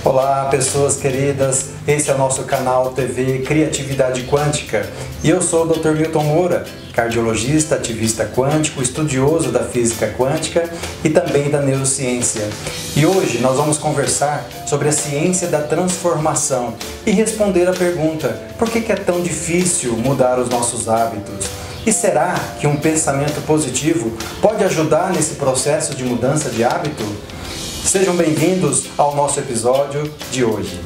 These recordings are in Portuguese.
Olá, pessoas queridas, esse é o nosso canal TV Criatividade Quântica e eu sou o Dr. Milton Moura, cardiologista, ativista quântico, estudioso da física quântica e também da neurociência. E hoje nós vamos conversar sobre a ciência da transformação e responder a pergunta: por que é tão difícil mudar os nossos hábitos? E será que um pensamento positivo pode ajudar nesse processo de mudança de hábito? Sejam bem-vindos ao nosso episódio de hoje.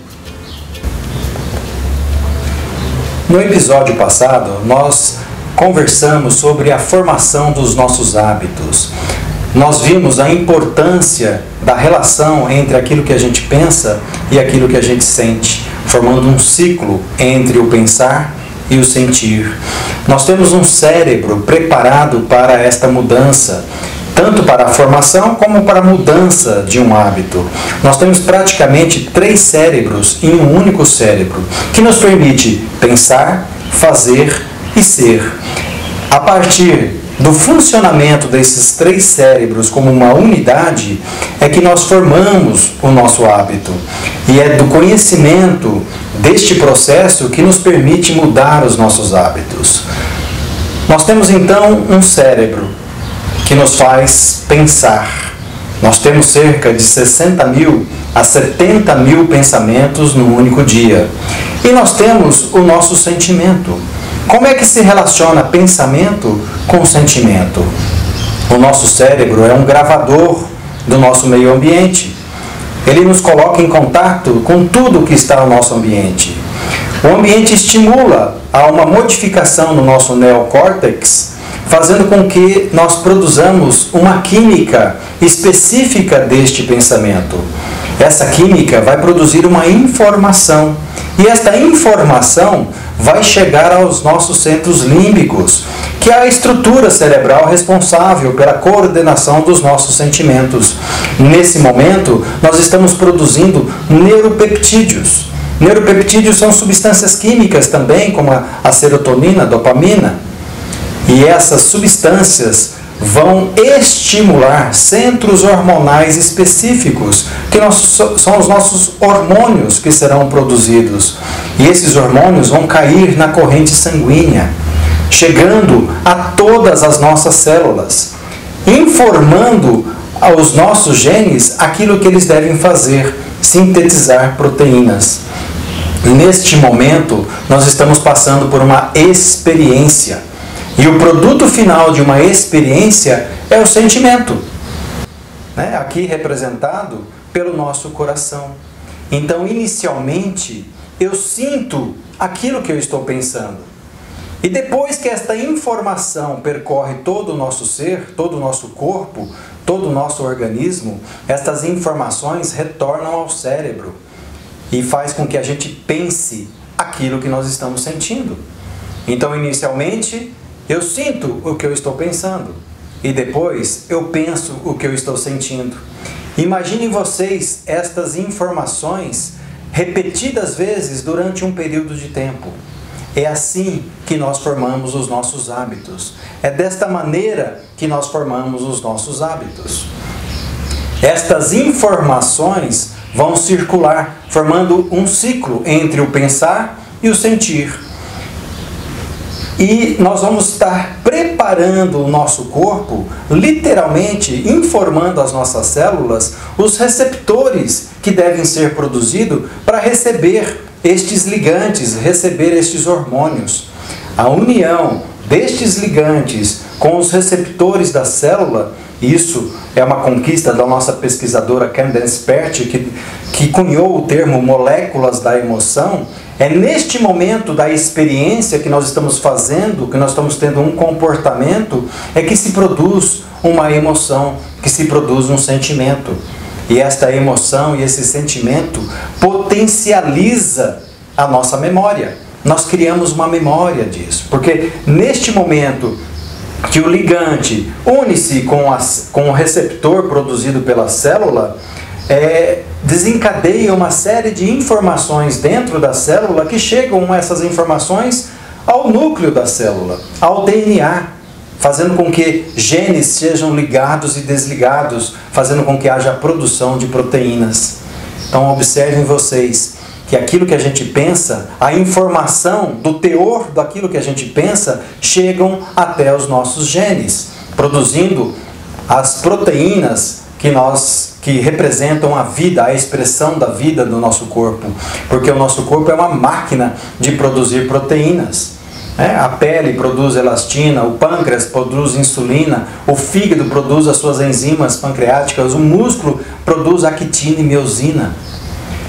No episódio passado, nós conversamos sobre a formação dos nossos hábitos. Nós vimos a importância da relação entre aquilo que a gente pensa e aquilo que a gente sente, formando um ciclo entre o pensar e o sentir. Nós temos um cérebro preparado para esta mudança, tanto para a formação como para a mudança de um hábito. Nós temos praticamente 3 cérebros em um único cérebro, que nos permite pensar, fazer e ser. A partir do funcionamento desses 3 cérebros como uma unidade, é que nós formamos o nosso hábito. E é do conhecimento deste processo que nos permite mudar os nossos hábitos. Nós temos então um cérebro que nos faz pensar. Nós temos cerca de 60.000 a 70.000 pensamentos no único dia. E nós temos o nosso sentimento. Como é que se relaciona pensamento com sentimento? O nosso cérebro é um gravador do nosso meio ambiente. Ele nos coloca em contato com tudo que está no nosso ambiente. O ambiente estimula a uma modificação no nosso neocórtex, fazendo com que nós produzamos uma química específica deste pensamento. Essa química vai produzir uma informação, e esta informação vai chegar aos nossos centros límbicos, que é a estrutura cerebral responsável pela coordenação dos nossos sentimentos. Nesse momento, nós estamos produzindo neuropeptídeos. Neuropeptídeos são substâncias químicas também, como a serotonina, a dopamina. E essas substâncias vão estimular centros hormonais específicos, que são os nossos hormônios que serão produzidos. E esses hormônios vão cair na corrente sanguínea, chegando a todas as nossas células, informando aos nossos genes aquilo que eles devem fazer: sintetizar proteínas. Neste momento, nós estamos passando por uma experiência. E o produto final de uma experiência é o sentimento, aqui representado pelo nosso coração. Então, inicialmente, eu sinto aquilo que eu estou pensando. E depois que esta informação percorre todo o nosso ser, todo o nosso corpo, todo o nosso organismo, estas informações retornam ao cérebro e faz com que a gente pense aquilo que nós estamos sentindo. Então, inicialmente, eu sinto o que eu estou pensando e depois eu penso o que eu estou sentindo. Imaginem vocês estas informações repetidas vezes durante um período de tempo. É assim que nós formamos os nossos hábitos. É desta maneira que nós formamos os nossos hábitos. Estas informações vão circular, formando um ciclo entre o pensar e o sentir. E nós vamos estar preparando o nosso corpo, literalmente informando as nossas células os receptores que devem ser produzidos para receber estes ligantes, receber estes hormônios. A união destes ligantes com os receptores da célula, isso é uma conquista da nossa pesquisadora Candace Pert, que cunhou o termo moléculas da emoção. É neste momento da experiência que nós estamos fazendo, que nós estamos tendo um comportamento, é que se produz uma emoção, que se produz um sentimento. E esta emoção e esse sentimento potencializa a nossa memória. Nós criamos uma memória disso, porque neste momento que o ligante une-se com o receptor produzido pela célula, desencadeia uma série de informações dentro da célula que chegam essas informações ao núcleo da célula, ao DNA, fazendo com que genes sejam ligados e desligados, fazendo com que haja produção de proteínas. Então observem vocês que aquilo que a gente pensa, a informação do teor daquilo que a gente pensa, chegam até os nossos genes, produzindo as proteínas que representam a vida, a expressão da vida do nosso corpo, porque o nosso corpo é uma máquina de produzir proteínas. A pele produz elastina, o pâncreas produz insulina, o fígado produz as suas enzimas pancreáticas, o músculo produz actina e miosina.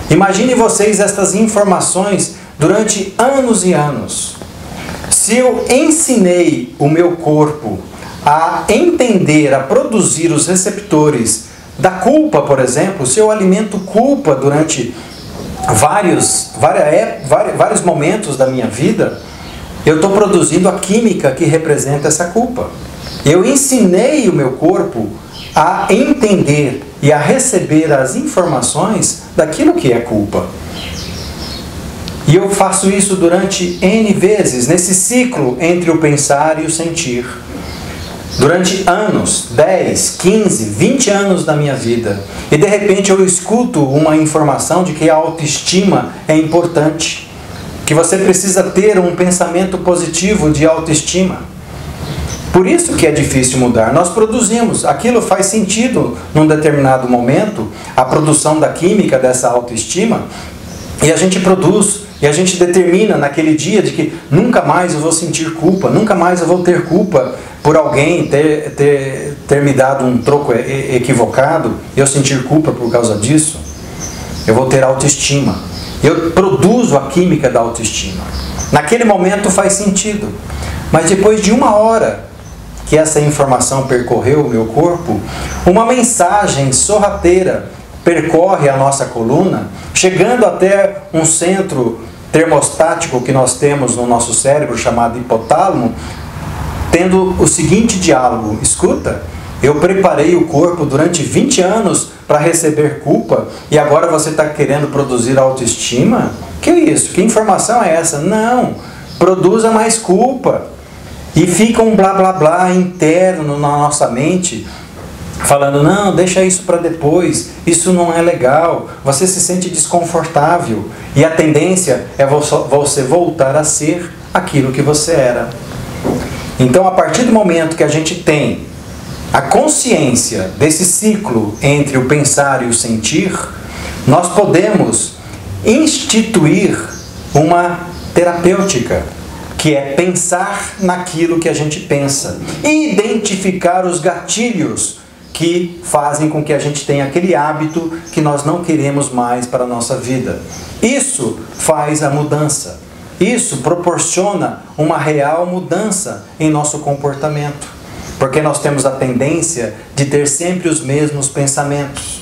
Imagine vocês estas informações durante anos e anos. Se eu ensinei o meu corpo a entender, a produzir os receptores da culpa, por exemplo, se eu alimento culpa durante vários momentos da minha vida, eu estou produzindo a química que representa essa culpa. Eu ensinei o meu corpo a entender e a receber as informações daquilo que é culpa. E eu faço isso durante N vezes, nesse ciclo entre o pensar e o sentir. Durante anos, 10, 15, 20 anos da minha vida. E de repente eu escuto uma informação de que a autoestima é importante. Que você precisa ter um pensamento positivo de autoestima. Por isso que é difícil mudar. Nós produzimos, aquilo faz sentido num determinado momento, a produção da química dessa autoestima, e a gente produz, e a gente determina naquele dia de que nunca mais eu vou sentir culpa, nunca mais eu vou ter culpa por alguém ter me dado um troco equivocado, eu sentir culpa por causa disso, eu vou ter autoestima. Eu produzo a química da autoestima. Naquele momento faz sentido, mas depois de uma hora que essa informação percorreu o meu corpo, uma mensagem sorrateira percorre a nossa coluna, chegando até um centro termostático que nós temos no nosso cérebro, chamado hipotálamo, tendo o seguinte diálogo: escuta, eu preparei o corpo durante 20 anos para receber culpa e agora você está querendo produzir autoestima? Que isso? Que informação é essa? Não, produza mais culpa. E fica um blá blá blá interno na nossa mente, falando, não, deixa isso para depois, isso não é legal, você se sente desconfortável. E a tendência é você voltar a ser aquilo que você era. Então, a partir do momento que a gente tem a consciência desse ciclo entre o pensar e o sentir, nós podemos instituir uma terapêutica, que é pensar naquilo que a gente pensa e identificar os gatilhos que fazem com que a gente tenha aquele hábito que nós não queremos mais para a nossa vida. Isso faz a mudança. Isso proporciona uma real mudança em nosso comportamento. Porque nós temos a tendência de ter sempre os mesmos pensamentos.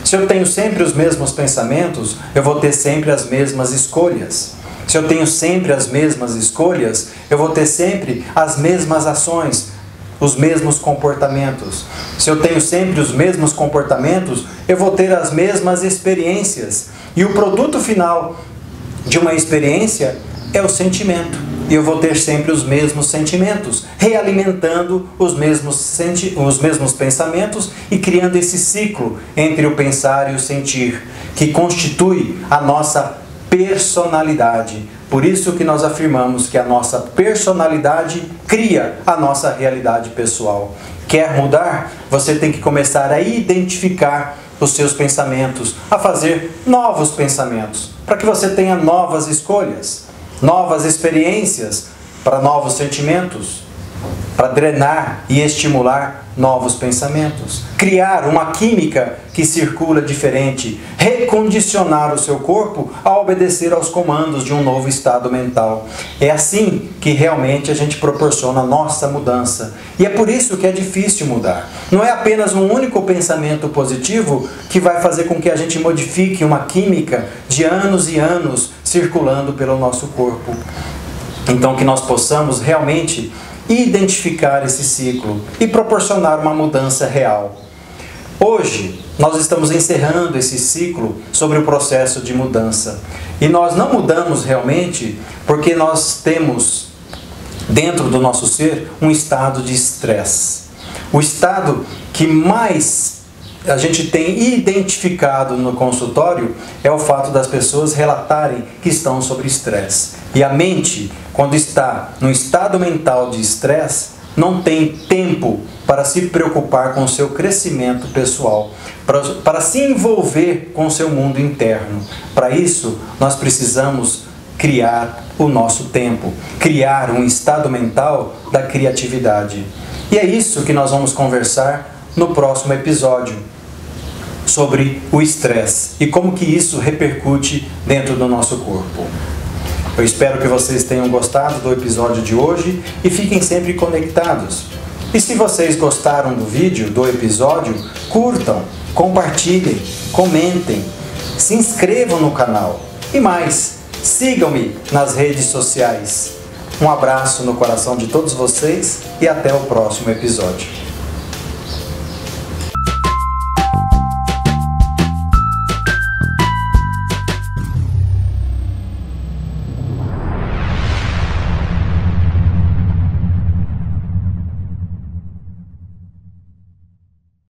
Se eu tenho sempre os mesmos pensamentos, eu vou ter sempre as mesmas escolhas. Se eu tenho sempre as mesmas escolhas, eu vou ter sempre as mesmas ações, os mesmos comportamentos. Se eu tenho sempre os mesmos comportamentos, eu vou ter as mesmas experiências. E o produto final de uma experiência é o sentimento. E eu vou ter sempre os mesmos sentimentos, realimentando os mesmos pensamentos e criando esse ciclo entre o pensar e o sentir, que constitui a nossa personalidade. Por isso que nós afirmamos que a nossa personalidade cria a nossa realidade pessoal. Quer mudar? Você tem que começar a identificar os seus pensamentos, a fazer novos pensamentos, para que você tenha novas escolhas, novas experiências para novos sentimentos, para drenar e estimular novos pensamentos, criar uma química que circula diferente, recondicionar o seu corpo a obedecer aos comandos de um novo estado mental. É assim que realmente a gente proporciona a nossa mudança. E é por isso que é difícil mudar. Não é apenas um único pensamento positivo que vai fazer com que a gente modifique uma química de anos e anos circulando pelo nosso corpo. Então que nós possamos realmente identificar esse ciclo e proporcionar uma mudança real. Hoje, nós estamos encerrando esse ciclo sobre o processo de mudança. E nós não mudamos realmente porque nós temos dentro do nosso ser um estado de estresse. O estado que mais a gente tem identificado no consultório é o fato das pessoas relatarem que estão sob estresse. E a mente, quando está no estado mental de estresse, não tem tempo para se preocupar com o seu crescimento pessoal, para se envolver com o seu mundo interno. Para isso, nós precisamos criar o nosso tempo, criar um estado mental da criatividade. E é isso que nós vamos conversar no próximo episódio, sobre o estresse e como que isso repercute dentro do nosso corpo. Eu espero que vocês tenham gostado do episódio de hoje e fiquem sempre conectados. E se vocês gostaram do vídeo, do episódio, curtam, compartilhem, comentem, se inscrevam no canal e mais, sigam-me nas redes sociais. Um abraço no coração de todos vocês e até o próximo episódio.